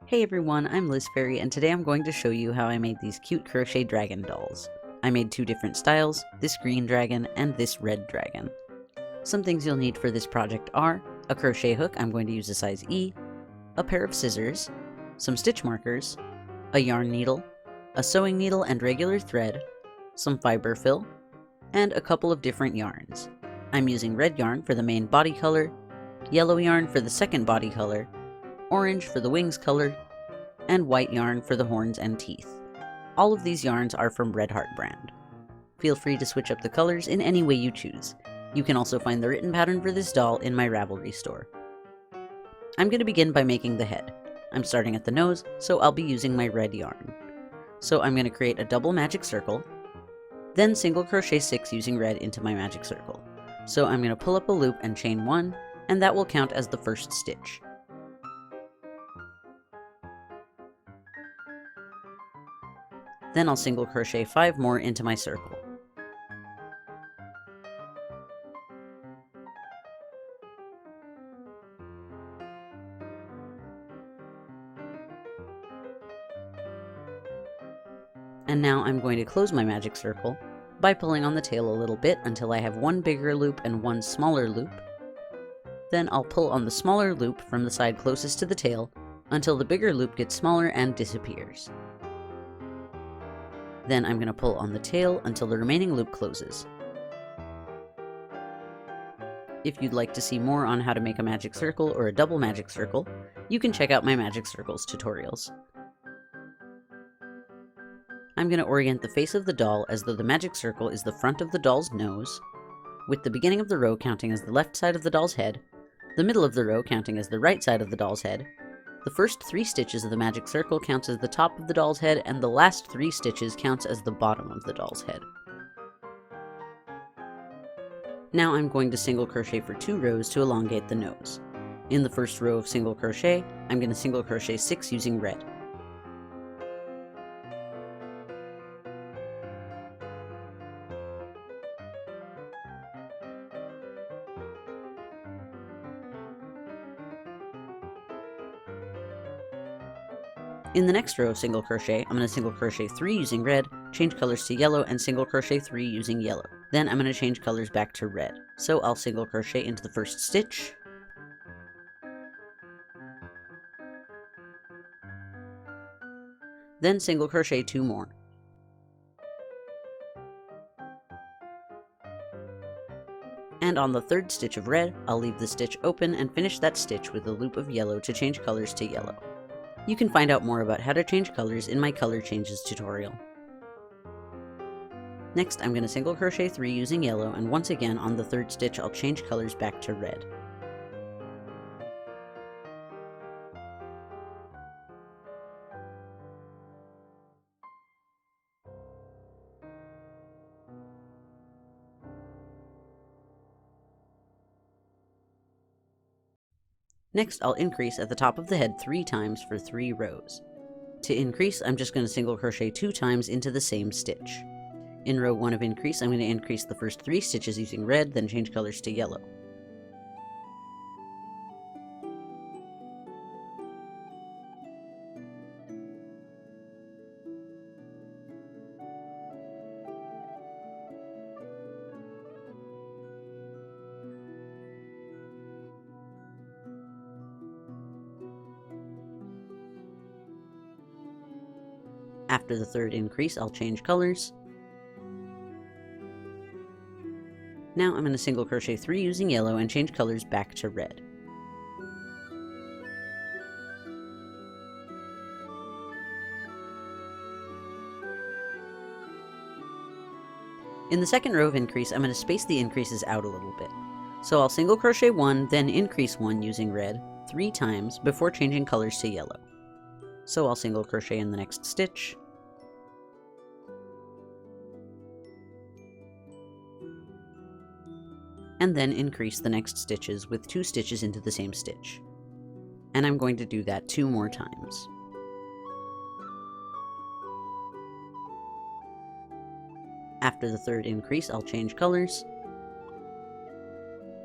Hey everyone, I'm Liz Fairy, and today I'm going to show you how I made these cute crochet dragon dolls. I made two different styles, this green dragon and this red dragon. Some things you'll need for this project are a crochet hook, I'm going to use a size E, a pair of scissors, some stitch markers, a yarn needle, a sewing needle and regular thread, some fiber fill, and a couple of different yarns. I'm using red yarn for the main body color, yellow yarn for the second body color, orange for the wings color, and white yarn for the horns and teeth. All of these yarns are from Red Heart brand. Feel free to switch up the colors in any way you choose. You can also find the written pattern for this doll in my Ravelry store. I'm going to begin by making the head. I'm starting at the nose, so I'll be using my red yarn. So I'm going to create a double magic circle, then single crochet 6 using red into my magic circle. So I'm going to pull up a loop and chain 1, and that will count as the first stitch. Then I'll single crochet 5 more into my circle. And now I'm going to close my magic circle by pulling on the tail a little bit until I have one bigger loop and one smaller loop. Then I'll pull on the smaller loop from the side closest to the tail until the bigger loop gets smaller and disappears. Then I'm going to pull on the tail until the remaining loop closes. If you'd like to see more on how to make a magic circle or a double magic circle, you can check out my magic circles tutorials. I'm going to orient the face of the doll as though the magic circle is the front of the doll's nose, with the beginning of the row counting as the left side of the doll's head, the middle of the row counting as the right side of the doll's head. The first 3 stitches of the magic circle counts as the top of the doll's head, and the last 3 stitches counts as the bottom of the doll's head. Now I'm going to single crochet for 2 rows to elongate the nose. In the first row of single crochet, I'm going to single crochet 6 using red. In the next row of single crochet, I'm going to single crochet 3 using red, change colors to yellow, and single crochet 3 using yellow. Then I'm going to change colors back to red. So I'll single crochet into the first stitch, then single crochet 2 more. And on the third stitch of red, I'll leave the stitch open and finish that stitch with a loop of yellow to change colors to yellow. You can find out more about how to change colors in my color changes tutorial. Next, I'm going to single crochet 3 using yellow, and once again on the third stitch I'll change colors back to red. Next, I'll increase at the top of the head 3 times for 3 rows. To increase, I'm just going to single crochet 2 times into the same stitch. In row 1 of increase, I'm going to increase the first 3 stitches using red, then change colors to yellow. After the third increase, I'll change colors. Now I'm going to single crochet 3 using yellow and change colors back to red. In the second row of increase, I'm going to space the increases out a little bit. So I'll single crochet 1, then increase 1 using red 3 times before changing colors to yellow. So I'll single crochet in the next stitch, and then increase the next stitches with 2 stitches into the same stitch. And I'm going to do that 2 more times. After the third increase, I'll change colors.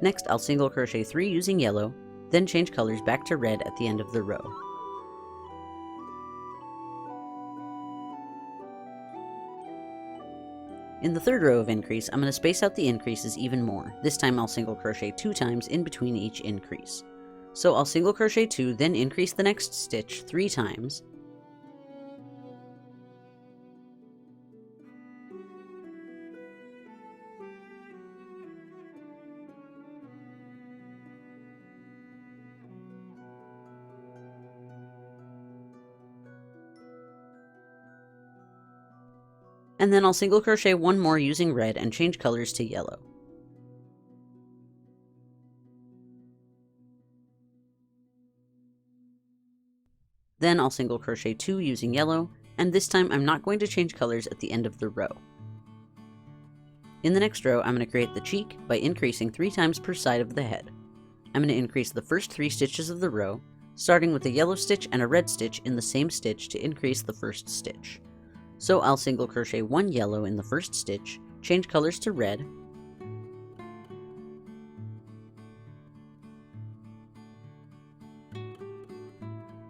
Next, I'll single crochet 3 using yellow, then change colors back to red at the end of the row. In the third row of increase, I'm going to space out the increases even more. This time I'll single crochet 2 times in between each increase. So I'll single crochet 2, then increase the next stitch 3 times, and then I'll single crochet 1 more using red and change colors to yellow. Then I'll single crochet 2 using yellow, and this time I'm not going to change colors at the end of the row. In the next row, I'm going to create the cheek by increasing 3 times per side of the head. I'm going to increase the first 3 stitches of the row, starting with a yellow stitch and a red stitch in the same stitch to increase the first stitch. So I'll single crochet 1 yellow in the first stitch, change colors to red,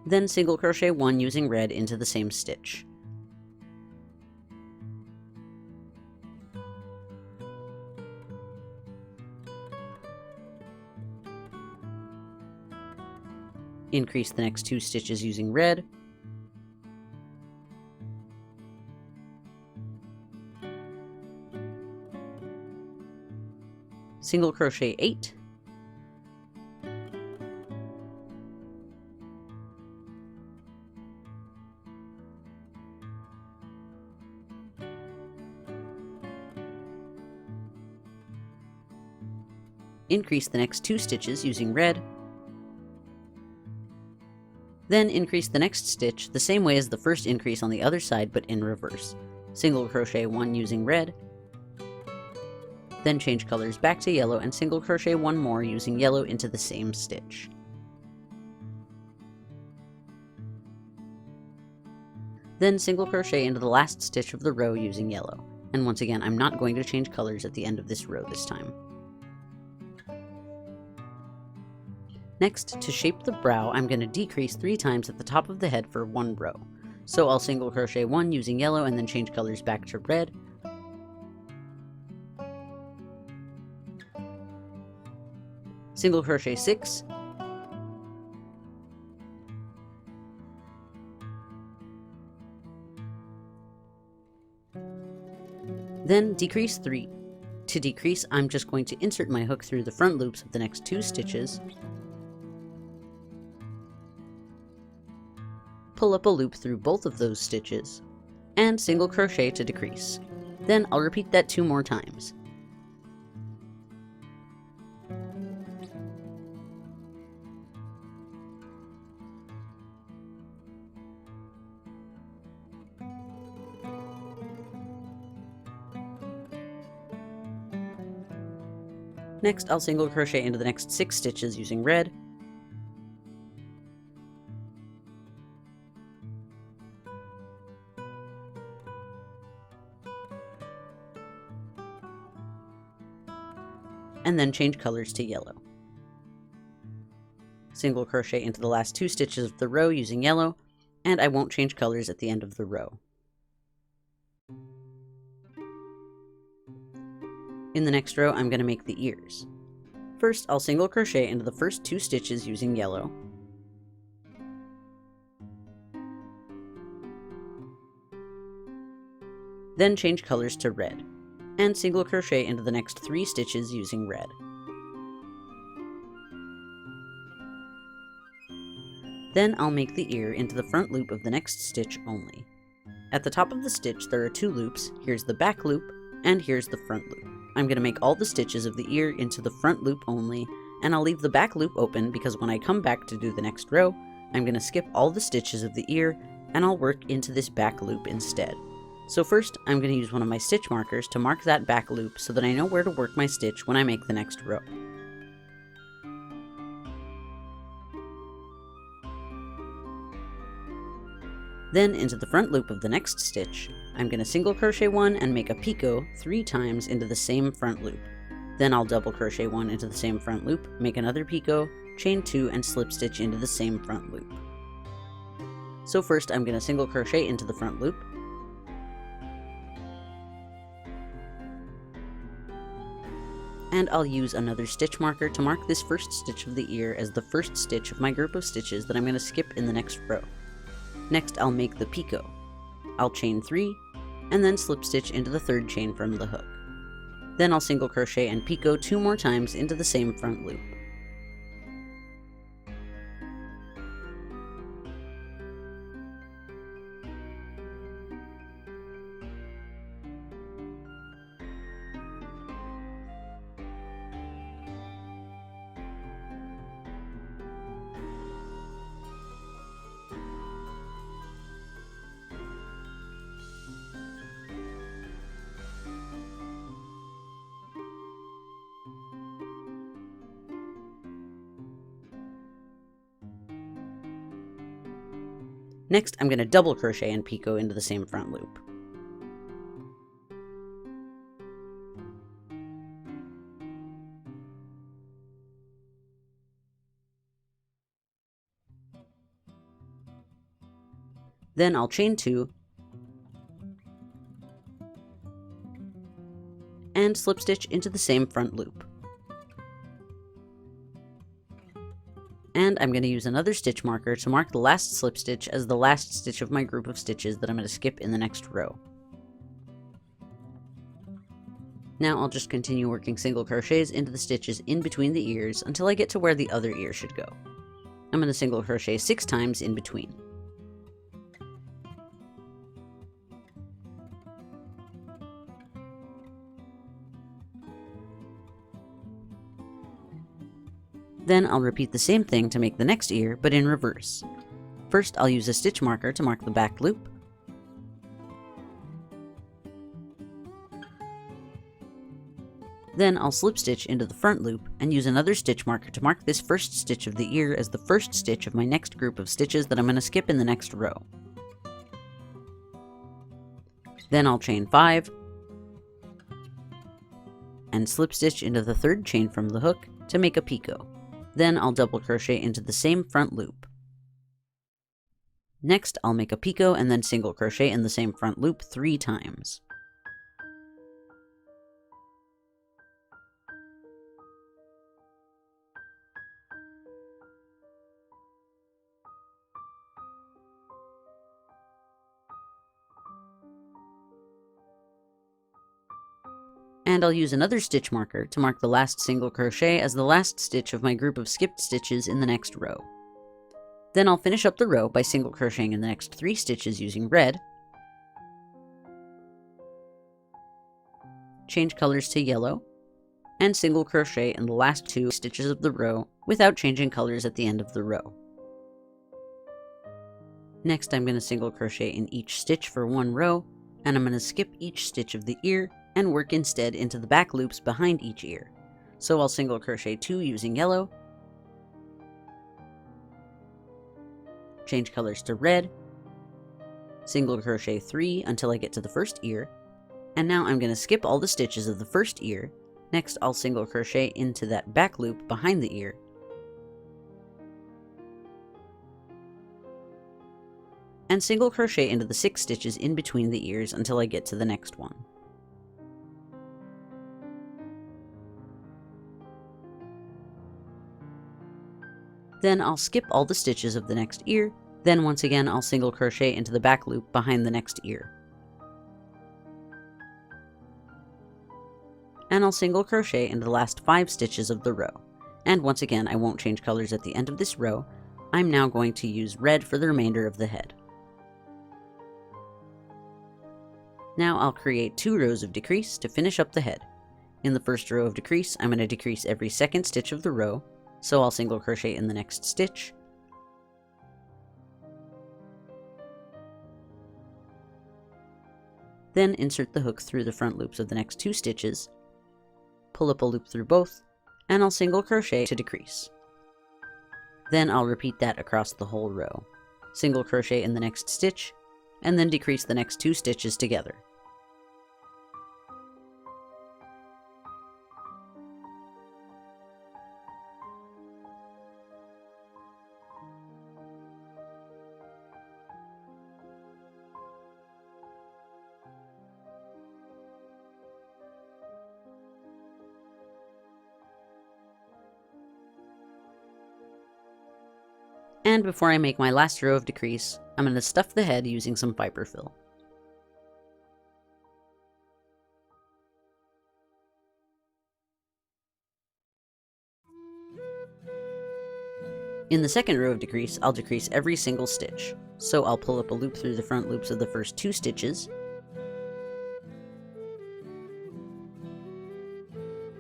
then single crochet 1 using red into the same stitch. Increase the next 2 stitches using red, single crochet 8, increase the next 2 stitches using red, then increase the next stitch the same way as the first increase on the other side but in reverse. Single crochet 1 using red, then change colors back to yellow and single crochet 1 more using yellow into the same stitch. Then single crochet into the last stitch of the row using yellow. And once again, I'm not going to change colors at the end of this row this time. Next, to shape the brow, I'm going to decrease 3 times at the top of the head for 1 row. So I'll single crochet 1 using yellow and then change colors back to red, single crochet 6, then decrease 3. To decrease, I'm just going to insert my hook through the front loops of the next 2 stitches, pull up a loop through both of those stitches, and single crochet to decrease. Then I'll repeat that 2 more times. Next, I'll single crochet into the next 6 stitches using red, and then change colors to yellow. Single crochet into the last 2 stitches of the row using yellow, and I won't change colors at the end of the row. In the next row, I'm going to make the ears. First, I'll single crochet into the first 2 stitches using yellow, then change colors to red, and single crochet into the next 3 stitches using red. Then I'll make the ear into the front loop of the next stitch only. At the top of the stitch there are 2 loops, here's the back loop, and here's the front loop. I'm going to make all the stitches of the ear into the front loop only, and I'll leave the back loop open because when I come back to do the next row, I'm going to skip all the stitches of the ear, and I'll work into this back loop instead. So first, I'm going to use one of my stitch markers to mark that back loop so that I know where to work my stitch when I make the next row. Then into the front loop of the next stitch, I'm going to single crochet 1 and make a picot 3 times into the same front loop. Then I'll double crochet 1 into the same front loop, make another picot, chain 2, and slip stitch into the same front loop. So first I'm going to single crochet into the front loop, And I'll use another stitch marker to mark this first stitch of the ear as the first stitch of my group of stitches that I'm going to skip in the next row. Next, I'll make the picot. I'll chain 3, and then slip stitch into the third chain from the hook. Then I'll single crochet and picot 2 more times into the same front loop. Next, I'm going to double crochet and picot into the same front loop. Then I'll chain 2, and slip stitch into the same front loop. And I'm going to use another stitch marker to mark the last slip stitch as the last stitch of my group of stitches that I'm going to skip in the next row. Now I'll just continue working single crochets into the stitches in between the ears until I get to where the other ear should go. I'm going to single crochet 6 times in between. Then I'll repeat the same thing to make the next ear, but in reverse. First, I'll use a stitch marker to mark the back loop. Then I'll slip stitch into the front loop and use another stitch marker to mark this first stitch of the ear as the first stitch of my next group of stitches that I'm going to skip in the next row. Then I'll chain 5 and slip stitch into the third chain from the hook to make a picot. Then I'll double crochet into the same front loop. Next, I'll make a picot and then single crochet in the same front loop 3 times. And I'll use another stitch marker to mark the last single crochet as the last stitch of my group of skipped stitches in the next row. Then I'll finish up the row by single crocheting in the next 3 stitches using red, change colors to yellow, and single crochet in the last 2 stitches of the row without changing colors at the end of the row. Next, I'm going to single crochet in each stitch for 1 row, and I'm going to skip each stitch of the ear and work instead into the back loops behind each ear. So I'll single crochet 2 using yellow, change colors to red, single crochet 3 until I get to the first ear, and now I'm going to skip all the stitches of the first ear. Next, I'll single crochet into that back loop behind the ear, and single crochet into the 6 stitches in between the ears until I get to the next one. Then I'll skip all the stitches of the next ear, then once again I'll single crochet into the back loop behind the next ear. And I'll single crochet into the last 5 stitches of the row. And once again, I won't change colors at the end of this row. I'm now going to use red for the remainder of the head. Now I'll create 2 rows of decrease to finish up the head. In the first row of decrease, I'm going to decrease every second stitch of the row, so I'll single crochet in the next stitch, then insert the hook through the front loops of the next 2 stitches, pull up a loop through both, and I'll single crochet to decrease. Then I'll repeat that across the whole row. Single crochet in the next stitch, and then decrease the next 2 stitches together. And before I make my last row of decrease, I'm going to stuff the head using some fiber fill. In the second row of decrease, I'll decrease every single stitch. So I'll pull up a loop through the front loops of the first 2 stitches,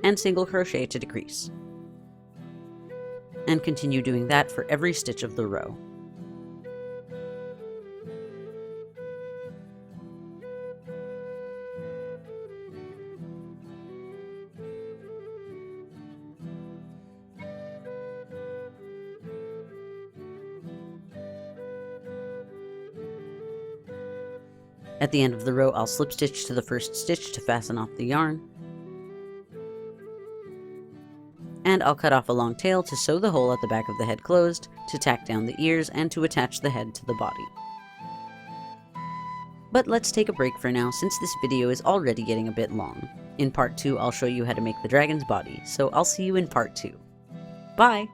and single crochet to decrease. And continue doing that for every stitch of the row. At the end of the row, I'll slip stitch to the first stitch to fasten off the yarn, and I'll cut off a long tail to sew the hole at the back of the head closed, to tack down the ears, and to attach the head to the body. But let's take a break for now, since this video is already getting a bit long. In part 2, I'll show you how to make the dragon's body, so I'll see you in part 2. Bye!